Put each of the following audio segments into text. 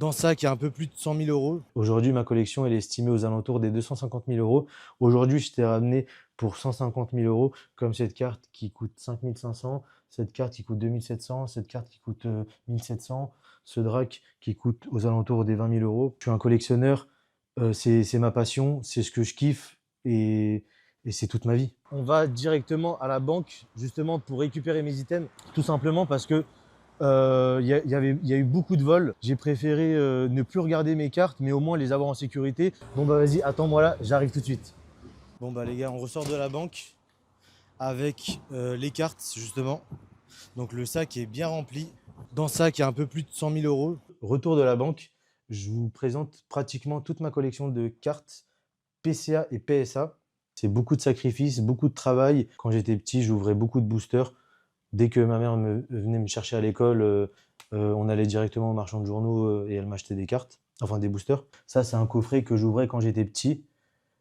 Dans le sac, il y a un peu plus de 100 000 euros. Aujourd'hui, ma collection elle est estimée aux alentours des 250 000 euros. Aujourd'hui, je t'ai ramené pour 150 000 euros, comme cette carte qui coûte 5 500, cette carte qui coûte 2 700, cette carte qui coûte 1 700, ce drac qui coûte aux alentours des 20 000 euros. Je suis un collectionneur, c'est ma passion, c'est ce que je kiffe et c'est toute ma vie. On va directement à la banque justement pour récupérer mes items, tout simplement parce que il y a eu beaucoup de vols. J'ai préféré ne plus regarder mes cartes, mais au moins les avoir en sécurité. Bon bah vas-y, attends-moi là, j'arrive tout de suite. Bon bah les gars, on ressort de la banque avec les cartes justement. Donc le sac est bien rempli. Dans le sac, il y a un peu plus de 100 000 euros. Retour de la banque, je vous présente pratiquement toute ma collection de cartes PCA et PSA. C'est beaucoup de sacrifices, beaucoup de travail. Quand j'étais petit, j'ouvrais beaucoup de boosters. Dès que ma mère venait me chercher à l'école, on allait directement au marchand de journaux et elle m'achetait des cartes, enfin des boosters. Ça, c'est un coffret que j'ouvrais quand j'étais petit.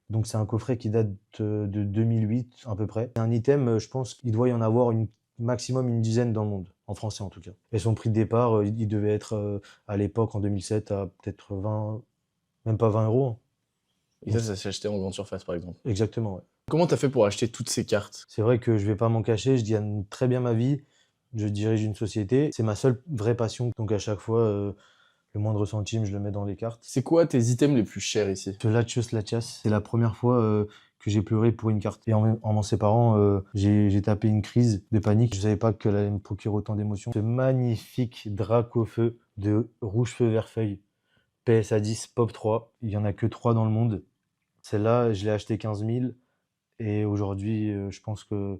Donc c'est un coffret qui date de 2008 à peu près. C'est un item, je pense qu'il doit y en avoir maximum une dizaine dans le monde, en français en tout cas. Et son prix de départ, il devait être à l'époque, en 2007, à peut-être 20, même pas 20 euros, hein. Et ça s'est acheté en grande surface, par exemple. Exactement, ouais. Comment t'as fait pour acheter toutes ces cartes? C'est vrai que je vais pas m'en cacher, je gagne très bien ma vie. Je dirige une société. C'est ma seule vraie passion. Donc à chaque fois, le moindre centime, je le mets dans les cartes. C'est quoi tes items les plus chers ici? Ce Latios Latias, c'est la première fois que j'ai pleuré pour une carte. Et en m'en séparant, j'ai tapé une crise de panique. Je savais pas qu'elle allait me procurer autant d'émotions. Ce magnifique drac au feu de rouge feu vert feuille, PSA 10 Pop 3. Il y en a que 3 dans le monde. Celle-là, je l'ai achetée 15 000. Et aujourd'hui, je pense que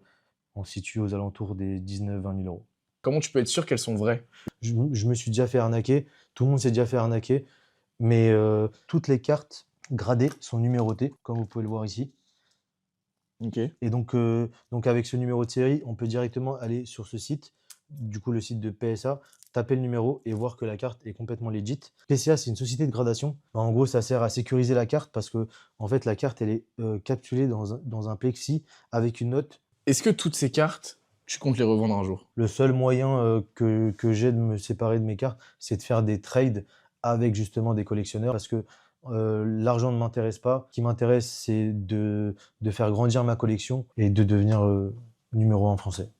on se situe aux alentours des 19-20 000 euros. Comment tu peux être sûr qu'elles sont vraies? Je me suis déjà fait arnaquer, tout le monde s'est déjà fait arnaquer, mais toutes les cartes gradées sont numérotées, comme vous pouvez le voir ici. Ok. Et donc avec ce numéro de série, on peut directement aller sur ce site, du coup le site de PSA, taper le numéro et voir que la carte est complètement legit. PCA, c'est une société de gradation. En gros, ça sert à sécuriser la carte parce que en fait, la carte, elle est capsulée dans un plexi avec une note. Est-ce que toutes ces cartes, tu comptes les revendre un jour? Le seul moyen que j'ai de me séparer de mes cartes, c'est de faire des trades avec justement des collectionneurs parce que l'argent ne m'intéresse pas. Ce qui m'intéresse, c'est de faire grandir ma collection et de devenir numéro 1 français.